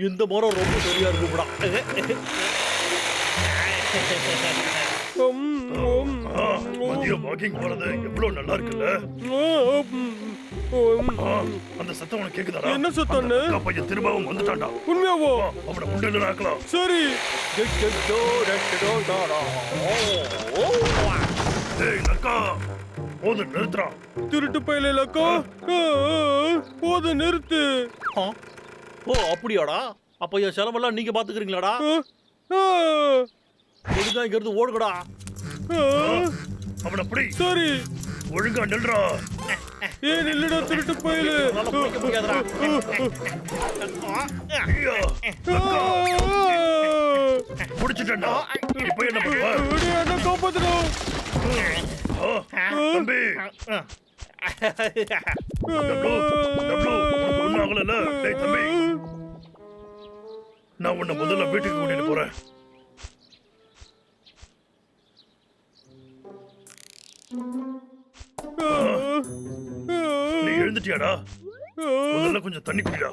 இந்த மரம் ரொம்ப சரியா இருக்கும்டா. மதியம் வாக்கிங் போறது எவ்வளவு நல்லா இருக்குல்ல. அந்த சத்தம் உனக்கு கேக்குதாடா? என்ன சத்தம்? பையன் திரும்பவும் வந்துட்டான்டா. உண்மையாவோ? அவனை முண்டல ஆக்கலாம். சரி. ஏய் லக்கா, போது நிறுத்துறா. திருட்டு பையல லக்கா, போது நிறுத்து. ஓ அப்படியாடா? அப்ப என் செலவெல்லாம் நீங்க பாத்துக்கிறீங்களாடா? ஒழுங்கா இங்க இருந்து ஓடுங்கடா. அவனை பிடி. சரி. ஒழுங்கா நில்றா. ஏன் இல்லடா திருட்டு பையல? புடிச்சிட்டா. இப்ப என்ன பண்ணுவ? என்ன காப்பாத்துடா. தம்பி ஒன்னும் ஆகல. டேய் தம்பி, நான் உன்னை முதல்ல வீட்டுக்கு கூட்டிட்டு போறேன். நீ எழுந்துட்டியாடா? முதல்ல கொஞ்சம் தண்ணி குடிடா.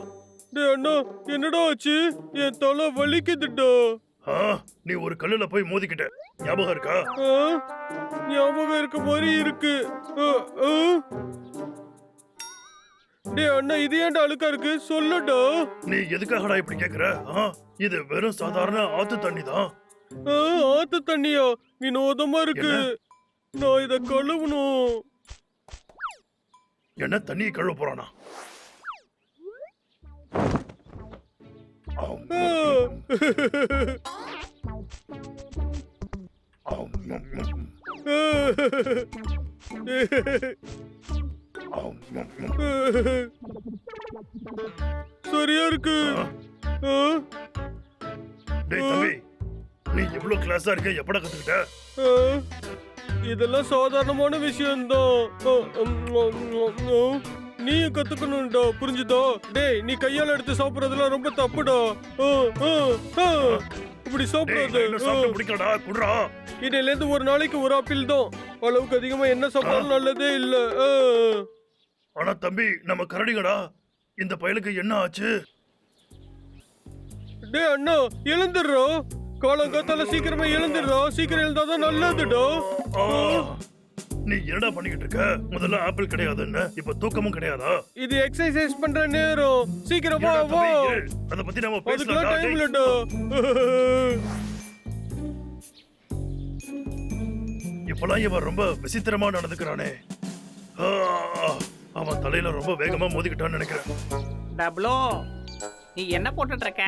டேய் அண்ணா, என்னடா ஆச்சு? என் தலை வலிக்குதுடா. நீ ஒரு கல்லுல போய் மோதிக்கிட்ட, ஞாபகம் இருக்கா? ஞாபகம் இருக்க மாதிரி இருக்கு. டேய் அண்ணா, இது ஏன்டா அழுக்கா இருக்கு? சொல்லடா. நீ எதுக்காகடா இப்படி கேக்குற? இது வெறும் சாதாரண ஆத்து தண்ணி தான். ஆத்து தண்ணியா? வினோதமா இருக்கு. நான் இத கழுவணும். என்ன தண்ணியை கழுவ போறானா? சரியா இருக்கு. டேய் தம்பி, நீ இவ்வளவு கிளாஸா இருக்க, எப்படா கத்துக்கிட்ட? இதெல்லாம் சாதாரணமான விஷயம்தான். நீயும் கத்துக்கணும்டா, புரிஞ்சுதா? டேய், நீ கையால எடுத்து சாப்பிடுறதுலாம் ரொம்ப தப்புடா. இப்படி சாப்பிடாது. பிடிக்கடா, குடுறா. இதுல இருந்து ஒரு நாளைக்கு ஒரு ஆப்பிள் தான். அளவுக்கு அதிகமா என்ன சாப்பிட்டாலும் நல்லதே இல்ல. ஆனா தம்பி, நம்ம கரடிகடா. இந்த பயலுக்கு என்ன ஆச்சு? டேய் அண்ணா, எழுந்துடுறா. காலங்காத்தால சீக்கிரமா எழுந்துடுறா. சீக்கிரம் எழுந்தாதான் நல்லதுடா. நீ என்னடா பண்ணிக்கிட்டு இருக்க? முதல்ல ஆப்பிள் கிடையாதுன்னு, இப்ப தூக்கமும் கிடையாதா? இது எக்ஸர்சைஸ் பண்ற நேரம். சீக்கிரமா வா. அத பத்தி நாம அதுக்குலாம் பேசலாம். டைம் இல்லடா. இப்பலாம் இவன் ரொம்ப விசித்திரமா நடந்துக்கிறானே. அவன் தலையில ரொம்ப வேகமா மோதிக்கிட்டான்னு நினைக்கிறேன். டப்ளோ, நீ என்ன போட்டுட்டு இருக்க?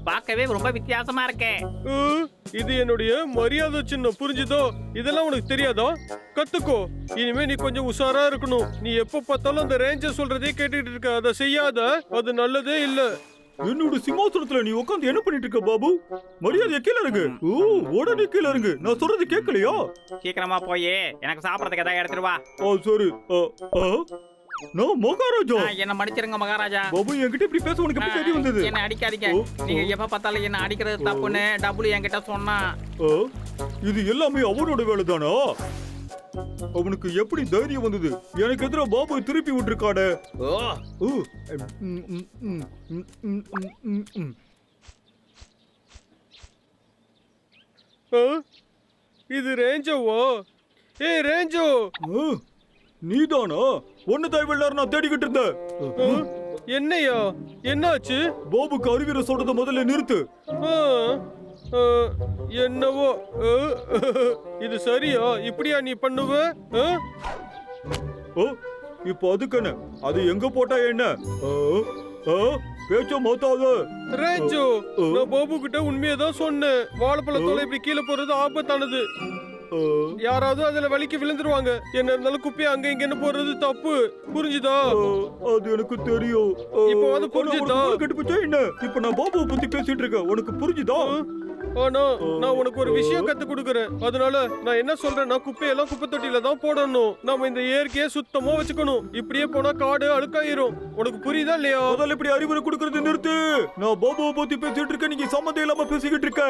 பார்க்கவே ரொம்ப வித்தியாசமா இருக்கே. இது என்னுடைய மரியாதை சின்னம், புரிஞ்சுதோ? இதெல்லாம் உனக்கு தெரியாதா? கத்துக்கோ. இனிமே நீ கொஞ்சம் உஷாரா இருக்கணும். நீ எப்ப பார்த்தாலும் அந்த ரேஞ்சர் சொல்றதே கேட்டுட்டு இருக்க. அதை செய்யாத. அது நல்லதே இல்ல. என்னோட சிம்மாசனத்துல நீ உட்காந்து என்ன பண்ணிட்டு இருக்க பாபு? மரியாதை கீழே இருக்கு. உடனே கீழே இருக்கு. நான் சொல்றது கேட்கலையா? சீக்கிரமா போய் எனக்கு சாப்பிடறதுக்கு ஏதாவது எடுத்துட்டு வா. சரி. நான் மகாராஜா. என்ன மன்னிச்சிருங்க மகாராஜா. பாபு, என்கிட்ட இப்படி பேச உனக்கு எப்படி தெரிய வந்தது? என்ன அடிக்காதீங்க. நீங்க எப்ப பார்த்தாலும் என்ன அடிக்கிறது தப்புன்னு டபுள் என்கிட்ட சொன்னா. இது எல்லாமே அவனோட வேலை தானா? அவனுக்கு எப்படி தைரியம் வந்தது? எனக்கு எதிர பாபு திருப்பி விட்டுருக்கானே. இது ரேஞ்சோவா? ஏய் ரேஞ்சோ, நீதானா? ஒன்னு தேவையில்ல, நான் தேடிக்கிட்டு இருந்தேன். என்னையா? என்னாச்சு? பாபுக்கு அறிவுரை சொல்றத முதல்ல நிறுத்து. என்னவோ. இது சரியா? இப்படியா நீ பண்ணுவ? இப்ப அதுக்கென்ன? அது எங்க போட்டா என்ன? பேச்ச மாத்தாத. ரேஞ்சோ, நான் பாபு கிட்ட உண்மையதான் சொன்னேன். வாழைப்பழத்தோட இப்படி கீழே போறது ஆபத்தானது. யாராவது அதுல வலிக்கு விழுந்துருவாங்க. என்ன இருந்தாலும் குப்பையை அங்க இங்கன்னு போடுறது தப்பு, புரிஞ்சுதா? அது எனக்கு தெரியும். இப்போ அது புரிஞ்சுதா? கெட்டு போச்சா என்ன? இப்ப நான் பாபுவை பத்தி பேசிட்டு இருக்கேன், உனக்கு புரிஞ்சுதா? ஆனா நான் உனக்கு ஒரு விஷயம் கத்து கொடுக்கறேன். அதனால நான் என்ன சொல்றேன்னா குப்பையெல்லாம் குப்பை தொட்டியில தான் போடணும். நாம இந்த இயற்கையை சுத்தமா வச்சுக்கணும். இப்படியே போனா காடு அழுக்காயிரும். உனக்கு புரியுதா இல்லையா? முதல்ல இப்படி அறிவுரை கொடுக்கறது நிறுத்து. நான் பாபாவை பத்தி பேசிட்டு இருக்கேன், நீங்க சம்மந்தம் இல்லாம பேசிக்கிட்டு இருக்க.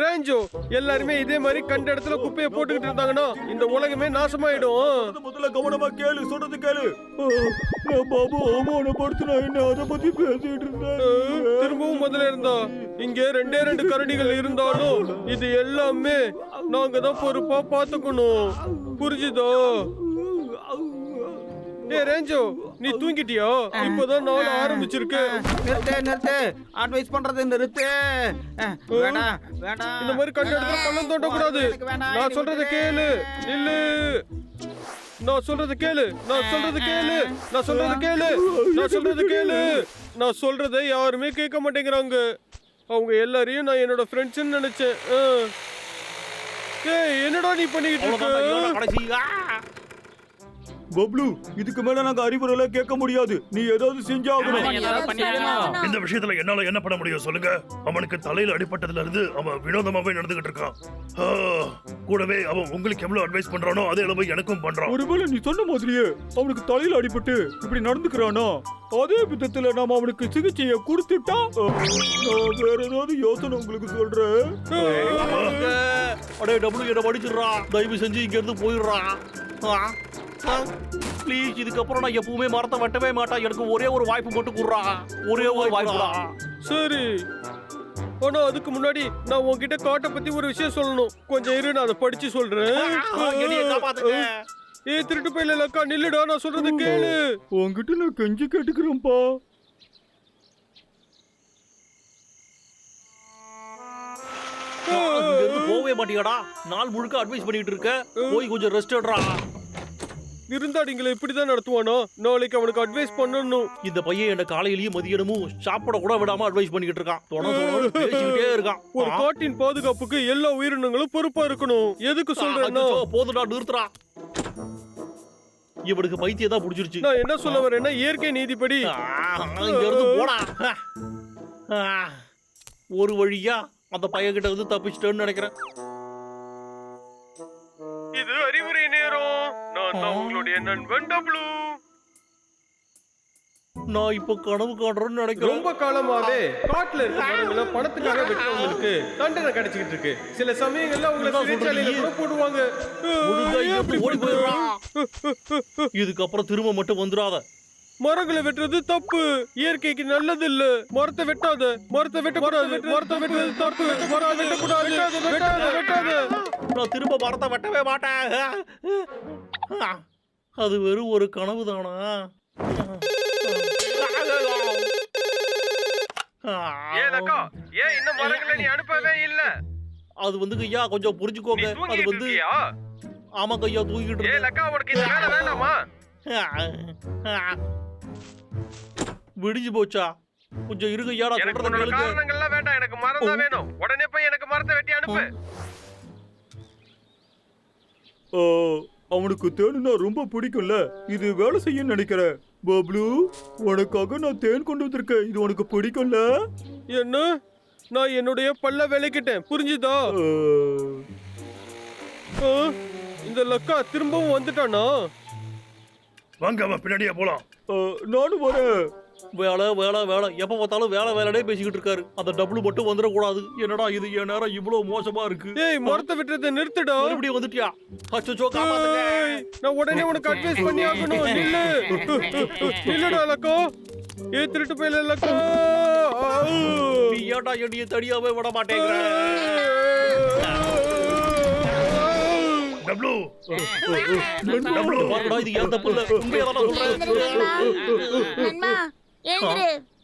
ரேஞ்சோ, எல்லாருமே இதே மாதிரி கண்ட இடத்துல குப்பையை போட்டுக்கிட்டு இருந்தாங்கன்னா இந்த உலகமே நாசமாயிடும். முதல்ல கவனமா கேளு, சொல்றது கேளு. நான் பாபு அவமானப்படுத்தினா என்ன அதை பத்தி பேசிட்டு இருந்தேன். திரும்பவும் முதல்ல இருந்தா இங்க ரெண்டே 2 கரடிகள் இருந்தாலும் இது எல்லாமே நாங்க தான் பொறுப்பா பாத்துக்கணும். புரிஞ்சுதோ? ஏ ரேஞ்சோ, நீ தூங்கிட்டியா? இப்பதான் நாள் ஆரம்பிச்சிருக்கு. நிறுத்து அட்வைஸ் பண்றது நிறுத்து. வேண்டாம் வேண்டாம், இந்த மாதிரி கண்ட இடத்துல பள்ளம் தோண்ட கூடாது. நான் சொல்றத கேளு. நில்லு. நான் சொல்றது கேளு. நான் சொல்றது கேளு. நான் சொல்றது கேளு. நான் சொல்றது கேளு. நான் சொல்றதை யாருமே கேட்க மாட்டேங்கிறாங்க. அவங்க எல்லாரையும் நான் என்னோட ஃப்ரெண்ட்ஸ்னு நினைச்சேன். ஏய், என்னடா நீ பண்ணிக்கிட்டு இருக்க? கடைசி பப்ளு, இதுக்கு மேல நாங்க அறிவுரை கேட்க முடியாது. நீ ஏதாவது செஞ்சாகணும். இந்த விஷயத்துல என்னால என்ன பண்ண முடியும் சொல்லுங்க? அவனுக்கு தலையில அடிபட்டதுல இருந்து அவன் வினோதமாவே நடந்துகிட்டு இருக்கான். கூடவே அவன் உங்களுக்கு எவ்வளவு அட்வைஸ் பண்றானோ அதே அளவு எனக்கும் பண்றான். ஒருவேளை நீ சொன்ன மாதிரியே அவனுக்கு தலையில அடிபட்டு இப்படி நடந்துக்கிறானா, அதே விதத்துல நாம அவனுக்கு சிகிச்சையை கொடுத்துட்டா நான் வேற ஏதாவது யோசனை உங்களுக்கு சொல்றேன். அடே டபுள் என்ன படிச்சிடுறா. தயவு செஞ்சு இங்க இருந்து போயிடுறா. ப்ளீஸ், இதுக்கப்புறம் நான் எப்பவுமே மரத்தை வெட்டவே மாட்டேன். எனக்கு ஒரே ஒரு வாய்ப்பு மட்டும் குடுறா. ஒரே ஒரு வாய்ப்புடா. சரி, ஆனா அதுக்கு முன்னாடி நான் உன்கிட்ட காட்டை பத்தி ஒரு விஷயம் சொல்லணும். கொஞ்சம் இரு, நான் அதை படிச்சு சொல்றேன். என்னைய காப்பாத்துங்க. ஏ திருட்டு பையில லக்கா, நில்லுடா. நான் சொல்றது கேளு. உன்கிட்ட நான் கெஞ்சி கேட்டுக்கிறேன்ப்பா. இங்க இருந்து போவே மாட்டியாடா. நாள் முழுக்க அட்வைஸ் பண்ணிட்டு இருக்க. போய் கொஞ்சம் ரெஸ்ட் எடுறா. விருந்தாடிங்களை இப்படிதான் நடத்துவானா? நாளைக்கு அவனுக்கு அட்வைஸ் பண்ணணும். இந்த பையன் என்ன காலையிலயும் மதியமும் சாப்பிட கூட விடாம அட்வைஸ் பண்ணிக்கிட்டு இருக்கான். தொடர்ந்து பேசிக்கிட்டே இருக்கான். ஒரு காட்டின் பாதுகாப்புக்கு எல்லா உயிரினங்களும் பொறுப்பா இருக்கணும். எதுக்கு சொல்றேன்னா, போதுடா, நிறுத்துறா. இவனுக்கு பைத்தியம் தான் புடிச்சிருச்சு. நான் என்ன சொல்ல வரேன்னா, இயற்கை நீதிப்படி இங்க இருந்து போடா. ஒரு வழியா அந்த பையன் கிட்ட இருந்து தப்பிச்சிட்டேன்னு நினைக்கிறேன். இது அறிவுரை நேரம். நான் தான் உங்களுடைய நண்பன் டப்ளு. நான் இப்ப கனவு காண்றேன்னு நினைக்கிறேன். ரொம்ப காலமாவே காட்டுல இருக்க மரங்களை பணத்துக்காக வெட்டவங்களுக்கு தண்டனை கிடைச்சிட்டு இருக்கு. சில சமயங்கள்ல உங்களை சிறைச்சாலையில கூட போடுவாங்க. ஓடி போயிடுறா. இதுக்கப்புறம் திரும்ப மட்டும் வந்துடாத. மரங்களை வெட்டுறது தப்பு. இயற்கைக்கு நல்லது இல்ல. மரத்தை வெட்டாத. மரத்தை வெட்டக்கூடாது. மரத்தை வெட்டுறது தப்பு. மரத்தை வெட்டக்கூடாது. வெட்டாத. நான் திரும்ப மரத்தை வெட்டவே மாட்டேன். அது வெறும் ஒரு கனவு தானா? ஏன் இன்னும் மரங்களை நீ அனுப்பவே இல்ல? அது வந்து ஐயா கொஞ்சம் புரிஞ்சுக்கோங்க. அது வந்து ஆமாங்க ஐயா, தூங்கிட்டு விடிஞ்சு போச்சா? கொஞ்சம் இருங்க ஐயா, நான் சொல்றத கேளுங்க. காரணங்கள்லாம் வேண்டாம், எனக்கு மரம் தான் வேணும். உடனே போய் எனக்கு மரத்தை வெட்டி அனுப்பு. அவனுக்கு தேனுனா ரொம்ப பிடிக்கும்ல, இது வேலை செய்ய நினைக்கிறேன். பப்ளு, உனக்காக நான் தேன் கொண்டு வந்திருக்கேன். இது உனக்கு பிடிக்கும்ல? என்ன? நான் என்னுடைய பல்ல விளக்கிட்டேன், புரிஞ்சுதா? இந்த லக்கா திரும்பவும் வந்துட்டானா? வாங்க, அவன் பின்னாடியே போலாம். நானும் வரேன். வேலை வேலை வேலை, எப்ப பார்த்தாலும் வேலை வேலையே பேசிக்கிட்டு இருக்காரு. அந்த டபுள் மட்டும் வந்துடக்கூடாது. என்னடா இது, என் நேரம் இவ்வளவு மோசமா இருக்கு. ஏய், மரத்தை வெட்டுறதை நிறுத்துடா. மறுபடியும் வந்துட்டியா? அச்சோ, காப்பாத்துங்க. நான் உடனே உனக்கு அட்வைஸ் பண்ணி ஆகணும். நில்லு. நில்லுடா லக்கா. ஏய் திருட்டு பையல லக்கா. நீ ஏன்டா என்னைய தடியாவே விட மாட்டேங்கிற? டப்ளு, பாருடா, இது ஏன் தப்பு இல்ல. உண்மையா தான் சொல்றேன்.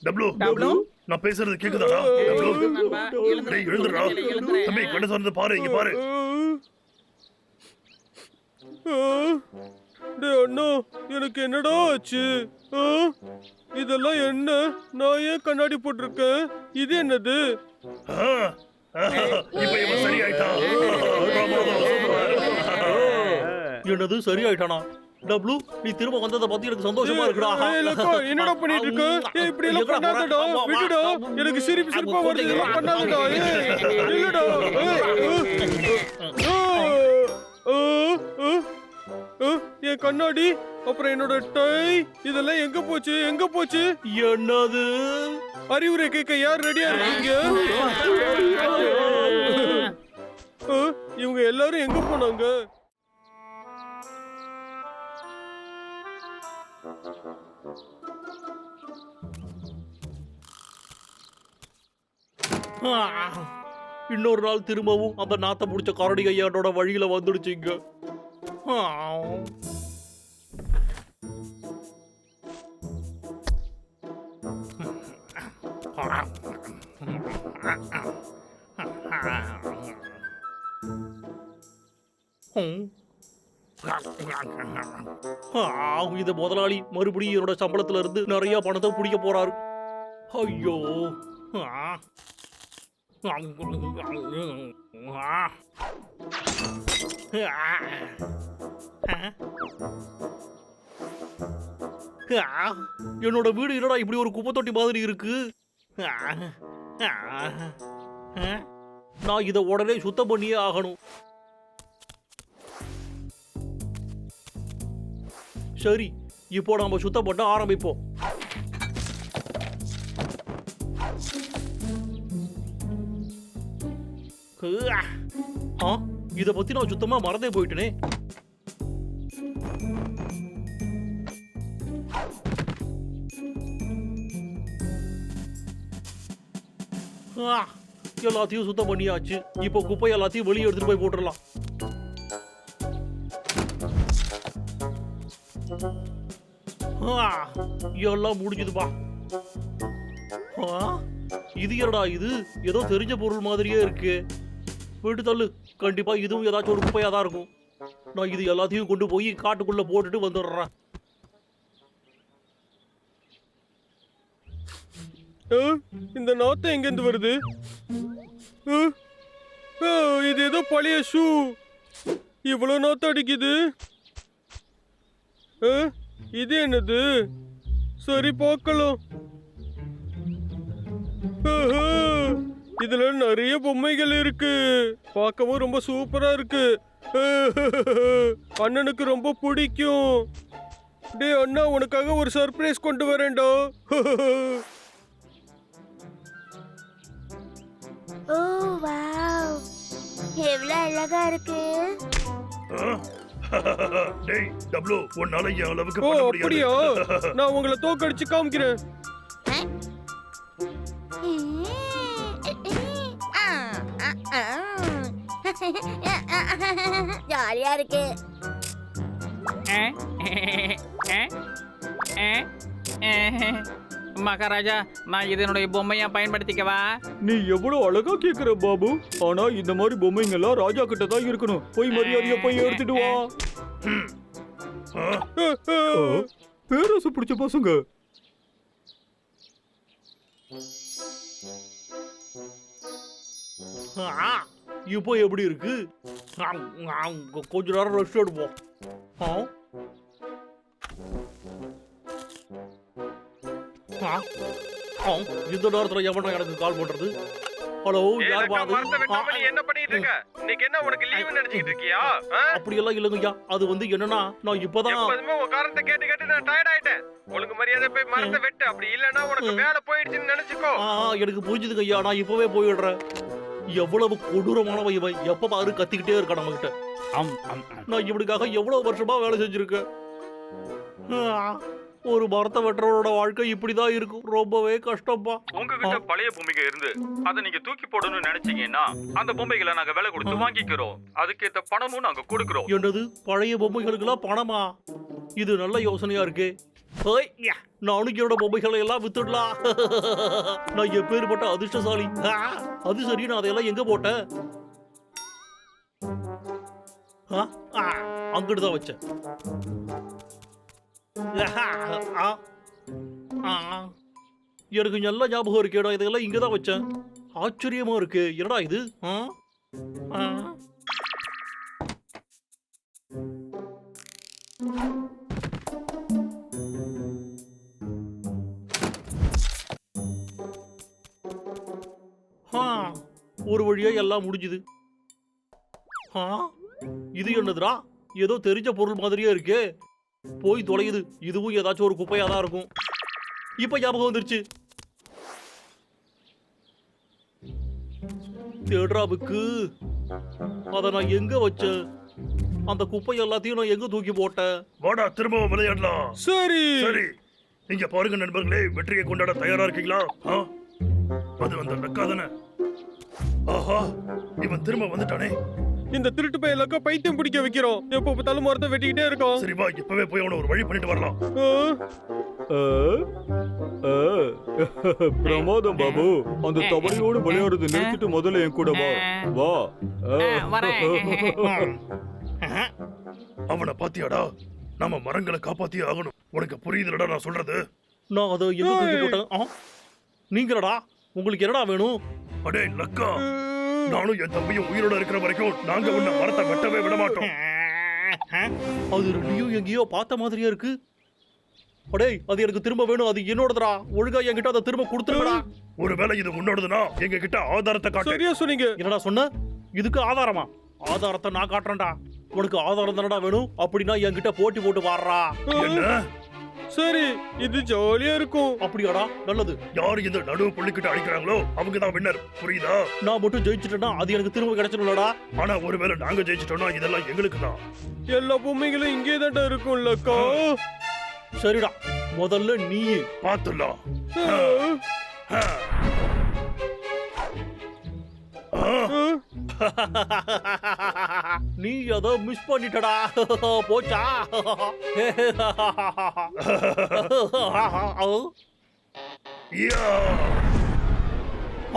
டப்ளு, நான் பேசுறது கேக்குதாடா? டப்ளு, டேய் எழுந்துடா. தம்பி, கண்ணு திறந்து பாரு, இங்க பாரு. டேய் அண்ணா, எனக்கு என்னடா ஆச்சு? இதெல்லாம் என்ன? நான் ஏன் கண்ணாடி போட்டிருக்கேன்? இது என்னது? இப்ப இவன் சரியாயிட்டான். என்னது சரியாயிட்டானா? டப்ளு நீ திரும்ப வந்ததை பத்தி எனக்கு சந்தோஷமா இருக்குடா. ஏய், லக்கோ, என்னடா பண்ணிட்டு இருக்க? ஏய், இப்படி எல்லாம் எங்கடா பண்ணாதடா. போற? வா, வா, விடுடா. வா. எனக்கு சிரிப்பா வருது. இதெல்லாம் பண்ணாதடா. ஏய், இல்லடா. என் கண்ணாடி, அப்புறம் என்னோட டை, இதெல்லாம் எங்க போச்சு? எங்க போச்சு? என்னது? அறிவுரை கேட்க யார் ரெடியா இருக்கீங்க? இவங்க எல்லாரும் எங்க போனாங்க? இன்னொரு நாள் திரும்பவும் அந்த நாத்த புடிச்ச கரடி கையாடோட வழியில வந்துடுச்சுங்க. இந்த முதலாளி மறுபடியும் என்னோட சம்பளத்துல இருந்து நிறைய பணத்தை பிடிக்க போறாரு. ஐயோ, என்னோட வீடு என்னடா இப்படி ஒரு குப்பை தொட்டி மாதிரி இருக்கு. நான் இதை உடனே சுத்தம் பண்ணியே ஆகணும். சரி, இப்போ நாம சுத்தம் பண்ண ஆரம்பிப்போம். இத பத்தி நான் சுத்தமா மறந்தே போயிட்டேனே. எல்லாத்தையும் சுத்தம் பண்ணியாச்சு. இப்போ குப்பை எல்லாத்தையும் வெளியே எடுத்துட்டு போய் போட்டுடலாம். எல்லாம் முடிஞ்சதுப்பா. இது என்னடா இது? ஏதோ தெரிஞ்ச பொருள் மாதிரியே இருக்கு. வீட்டு தள்ளு. கண்டிப்பா இதுவும் ஏதாச்சும் ஒரு குப்பையா தான் இருக்கும். நான் இது எல்லாத்தையும் கொண்டு போய் காட்டுக்குள்ள போட்டுட்டு வந்துடுறேன். இந்த நாத்தம் எங்க இருந்து வருது? இது ஏதோ பழைய ஷூ. இவ்வளவு நாத்தம் அடிக்குது. இது என்னது? சரி, பார்க்கலாம். இதுல நிறைய பொம்மைகள் இருக்கு. பார்க்கவும் ரொம்ப சூப்பரா இருக்கு. அண்ணனுக்கு ரொம்ப பிடிக்கும். டே அண்ணா, உனக்காக ஒரு சர்ப்ரைஸ் கொண்டு வரேன்டா. ஓ வாவ், எவ்வளவு அழகா இருக்கு. டேய் டப்ளு, உன்னால என் அளவுக்கு ஓ பண்ண அப்படியா? முடியாது. நான் உங்களை தோக்கடிச்சு காமிக்கிறேன். ஜாலியா இருக்கு. மகாராஜா, நான் இதனுடைய பொம்மையா பயன்படுத்திக்கவா? நீ எவ்வளவு அழகா கேக்குற பாபு. ஆனா இந்த மாதிரி பொம்மைங்க எல்லாம் ராஜா கிட்ட தான் இருக்கணும். போய் மரியாதையா போய் எடுத்துட்டு வா. பேரரசு பிடிச்ச பசங்க. இப்போ எப்படி இருக்கு? கொஞ்ச நேரம் ரெஸ்ட் எடுப்போம். இந்த நேரத்துல எவனா எனக்கு கால் பண்றது? ஹலோ, யார் பாது? என்ன பண்ணிட்டு இருக்க? இன்னைக்கு என்ன உனக்கு லீவ் நினைச்சிட்டு இருக்கியா? அப்படி எல்லாம் இல்லைங்கய்யா. அது வந்து என்னன்னா, நான் இப்பதான் எப்போதுமே உன் காரணத்தை கேட்டு கேட்டு நான் டயர்ட் ஆயிட்டேன். ஒழுங்கு மரியாதை போய் மரத்தை வெட்டு. அப்படி இல்லைன்னா உனக்கு வேலை போயிடுச்சுன்னு நினைச்சுக்கோ. எனக்கு புரிஞ்சுதுங்க ஐயா. நான் இப்பவே போயிடுறேன். எவ்வளவு கொடூரமானவன் இவன். எப்ப பாரு கத்திக்கிட்டே இருக்கான் நம்ம கிட்ட. நான் இவனுக்காக எவ்வளவு வருஷமா வேலை செஞ்சிருக்கேன். ஒரு மரத்தை வெட்டுறவனோட வாழ்க்கை இப்படிதான் இருக்கும். ரொம்பவே கஷ்டப்பா. உங்ககிட்ட பழைய பொம்மைங்க இருந்து அதை நீங்க தூக்கி போடணும்னு நினைச்சீங்கன்னா அந்த பொம்மைகளை நாங்க விலை கொடுத்து வாங்கிக்கிறோம். அதுக்கேத்த பணமும் நாங்க கொடுக்கிறோம். என்னது, பழைய பொம்மைகளுக்கெல்லாம் பணமா? இது நல்ல யோசனையா இருக்கு. நானும் என்னோட பொம்மைகளை எல்லாம் வித்துடலாம். நான் எப்பேற்பட்ட அதிர்ஷ்டசாலி. அது சரி, நான் அதையெல்லாம் எங்க போட்டேன்? அங்கிட்டுதான் வச்சேன். எனக்கு நல்ல ஞாபகம் இருக்கேடா. இதெல்லாம் இங்கதான் வச்சேன். ஆச்சரியமா இருக்கு. என்னடா இது? வழியா எல்லாம் முடிஞ்சுது. ஆ, இது என்னதுடா? ஏதோ தெரிஞ்ச பொருள் மாதிரியே இருக்கே. போய் தொலையுது. இதுவும் ஏதாச்சும் ஒரு குப்பையா தான் இருக்கும். இப்ப ஞாபகம் வந்துருச்சு. தேடுறாவுக்கு அத நான் எங்க வச்சேன்? அந்த குப்பை எல்லாத்தையும் நான் எங்க தூக்கி போட்டேன்? வாடா திரும்பவும் விளையாடலாம். சரி சரி, இங்க பாருங்க நண்பர்களே, வெற்றியை கொண்டாட தயாரா இருக்கீங்களா? ஆ? அது அந்த லக்கா தானே? ஆஹா, இவன் திரும்ப வந்துட்டானே. இந்த திருட்டு பையலுக்கு பைத்தியம் பிடிக்க வைக்கிறோம். எப்ப பார்த்தாலும் மரத்தை வெட்டிக்கிட்டே இருக்கோம். சரி வா, இப்பவே போய் அவனை ஒரு வழி பண்ணிட்டு வரலாம். ஆ, ஆ, பிரமாதம் பாபு. அந்த தவளையோடு விளையாடுறது நிறுத்திட்டு முதல்ல என் கூட வா. வா. வரேன். அவனை பாத்தியாடா? நம்ம மரங்களை காப்பாத்தியே ஆகணும். உனக்கு புரியுதுலடா நான் சொல்றது? நான் அதை எங்க தூக்கி போட்டேன்? ஆ, நீங்களடா? உங்களுக்கு என்னடா வேணும்? அடே லக்கா, நானும் என் தம்பியும் உயிரோட இருக்கிற வரைக்கும் நாங்க உன்னை மரத்தை வெட்டவே விட மாட்டோம். அது ரெண்டையும் எங்கேயோ பார்த்த மாதிரியா இருக்கு. அடே, அது எனக்கு திரும்ப வேணும். அது என்னோடதுடா. ஒழுங்கா என்கிட்ட அதை திரும்ப கொடுத்துருடா. ஒருவேளை இது உன்னோடதுன்னா எங்க கிட்ட ஆதாரத்தை காட்டு. சரியா சொன்னீங்க. என்னடா சொன்ன? இதுக்கு ஆதாரமா? ஆதாரத்தை நான் காட்டுறேன்டா. உனக்கு ஆதாரம் தானடா வேணும்? அப்படின்னா என்கிட்ட போட்டி போட்டு வாடுறா. என்ன? சரி, இது ஜாலியா இருக்கும். அப்படியாடா? நல்லது. யாரு இந்த நடுவு புள்ளிக்கிட்ட அடிக்கிறாங்களோ அவங்க தான் வின்னர். புரியுதா? நான் மட்டும் ஜெயிச்சுட்டேன்னா அது எனக்கு திரும்ப கிடைச்சிடும்லடா. ஆனா ஒருவேளை நாங்க ஜெயிச்சிட்டோம்னா இதெல்லாம் எங்களுக்கு தான். எல்லா பொம்மைகளும் இங்கே தான்டா இருக்கும்லக்கா. சரிடா, முதல்ல நீ பாத்துடலாம். நீ அதை மிஸ் பண்ணிட்டடா. போச்சா?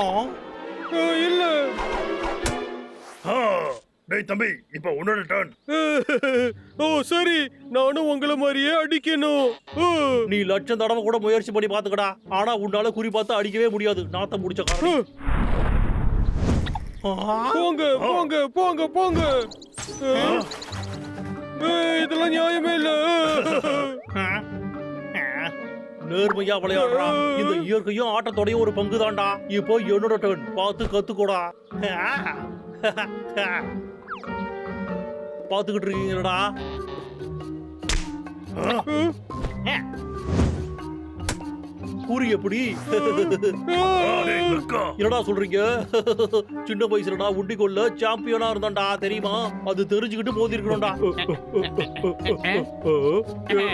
ஆ, இல்ல. டேய் தம்பி, இப்ப உன்னோட டர்ன். ஓ சரி, நானும் உங்களை மாதிரியே அடிக்கணும். நீ லட்சம் தடவை கூட முயற்சி பண்ணி பாத்துக்கடா. ஆனா உன்னால குறி பார்த்து அடிக்கவே முடியாது. நாத்தம் முடிச்ச காரணம். போங்க போங்க போங்க போங்க. இதெல்லாம் நியாயமே இல்ல. நேர்மையா விளையாடுறா. இந்த இயற்கையும் ஆட்டத்தோடைய ஒரு பங்கு தான்டா. இப்போ என்னோட டர்ன். பார்த்து கத்துக்கூடா. பாத்துக்கிட்டு இருக்கீங்களா? குறி எப்படி? என்னடா சொல்றீங்க? சின்ன வயசுலடா உண்டிகொள்ள சாம்பியனா இருந்தான்டா, தெரியுமா? அது தெரிஞ்சுக்கிட்டு மோதி இருக்கணும்டா.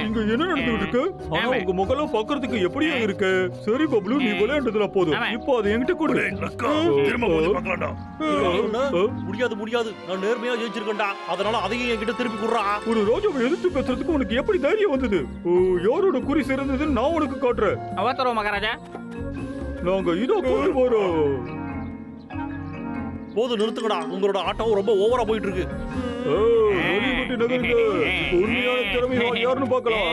இங்க என்ன நடந்துட்டு இருக்கு? ஆனா உங்க முகம் பாக்குறதுக்கு எப்படியா இருக்கு? சரி பப்ளு, நீ விளையாண்டதுல போதும். இப்போ அது என்கிட்ட கொடு. திரும்ப போய் பார்க்கலாம்டா. முடியாது முடியாது, நான் நேர்மையா ஜெயிச்சிருக்கேன்டா. அதனால அதையும் என்கிட்ட திருப்பி குடுறா. ஒரு ரோஜாவை எதிர்த்து பேசுறதுக்கு உனக்கு எப்படி தைரியம் வந்தது? யாரோட குறி சிறந்ததுன்னு நான் உனக்கு காட்டுறேன். அவசரம் மகாராஜா. நாங்க இதோ கொண்டு போறோம். போது, நிறுத்துக்கடா. உங்களோட ஆட்டம் ரொம்ப ஓவரா போயிட்டு இருக்கு. வெளிப்பட்டு நகருங்க. உண்மையான திறமை யாருன்னு பார்க்கலாம்.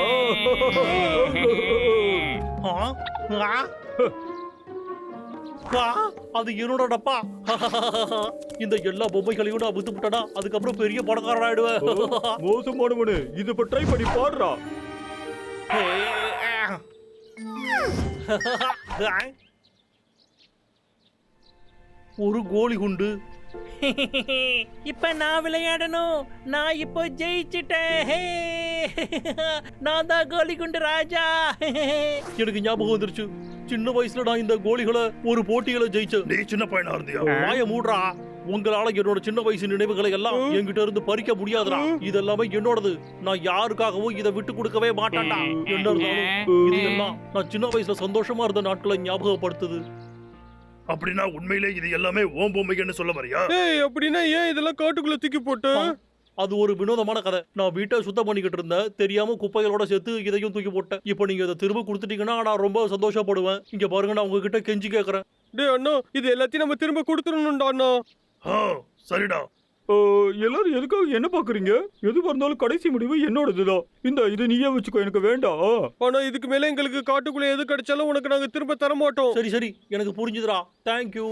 அது என்னோட டப்பா. இந்த எல்லா பொம்மைகளையும் நான் வித்து விட்டா அதுக்கப்புறம் பெரிய பணக்காரன் ஆயிடுவேன். மோசமானவனு, இத இப்ப ட்ரை பண்ணி பாடுறா. ஒரு கோலி குண்டு. இப்ப நான் விளையாடணும். நான் இப்போ ஜெயிச்சிட்டேன். நான் தான் கோலி குண்டு ராஜா. எனக்கு ஞாபகம் வந்துருச்சு. சின்ன வயசுல நான் இந்த கோலிகளை ஒரு போட்டிகளை ஜெயிச்சேன். நீ சின்ன பையனா இருந்தியா? வாய மூடுறா. உங்களால என்னோட சின்ன வயசு நினைவுகளை எல்லாம் என்கிட்ட இருந்து பறிக்க முடியாதுடா. இதெல்லாமே என்னோடது. நான் யாருக்காகவும் இதை விட்டு கொடுக்கவே மாட்டேன்டா. என்ன இருந்தாலும் இதெல்லாம் நான் சின்ன வயசுல சந்தோஷமா இருந்த நாட்களை ஞாபகப்படுத்துது. அப்படின்னா உண்மையிலே இது எல்லாமே ஓம் பொம்மைன்னு சொல்ல வரியா? அப்படின்னா ஏன் இதெல்லாம் காட்டுக்குள்ள தூக்கி போட்டு? அது ஒரு வினோதமான கதை. நான் வீட்டை சுத்தம் பண்ணிக்கிட்டு இருந்தேன். தெரியாம குப்பைகளோட சேர்த்து இதையும் தூக்கி போட்டேன். இப்போ நீங்க இதை திரும்ப கொடுத்துட்டீங்கன்னா நான் ரொம்ப சந்தோஷப்படுவேன். இங்க பாருங்க, நான் உங்ககிட்ட கெஞ்சி கேட்கறேன். டேய் அண்ணா, இது எல்லாத்தையும் நம்ம திரும்ப கொடுத்துடணும்டா அண்ணா. சரிடா. எல்லாரும் எதுக்காக என்ன பாக்குறீங்க? எது வந்தாலும் கடைசி முடிவு என்னோடதுதான். இது நீயே வச்சுக்கோ, எனக்கு வேண்டாம். ஆனா இதுக்கு மேல எங்களுக்கு காட்டுக்குள்ள எது கிடைச்சாலும் உனக்கு நாங்க திரும்ப தர மாட்டோம். சரி சரி, எனக்கு புரிஞ்சுதுடா. தேங்க்யூ.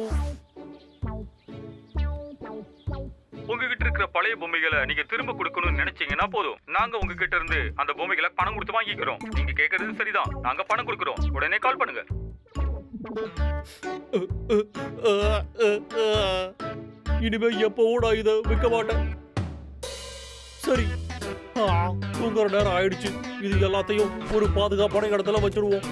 உங்ககிட்ட இருக்கிற பழைய பொம்மைகளை நீங்க திரும்ப கொடுக்கணும்னு நினைச்சீங்கன்னா போதும். நாங்க உங்ககிட்ட இருந்து அந்த பொம்மைகளை பணம் கொடுத்து வாங்கிக்கிறோம். நீங்க கேட்கறது சரிதான். நாங்க பணம் கொடுக்கிறோம். உடனே கால் பண்ணுங்க. இனிமே எப்பவும் நான் இதை விற்க மாட்டேன். சரி, தூங்குற நேரம் ஆயிடுச்சு. இது எல்லாத்தையும் ஒரு பாதுகாப்பான இடத்துல வச்சிருவோம்.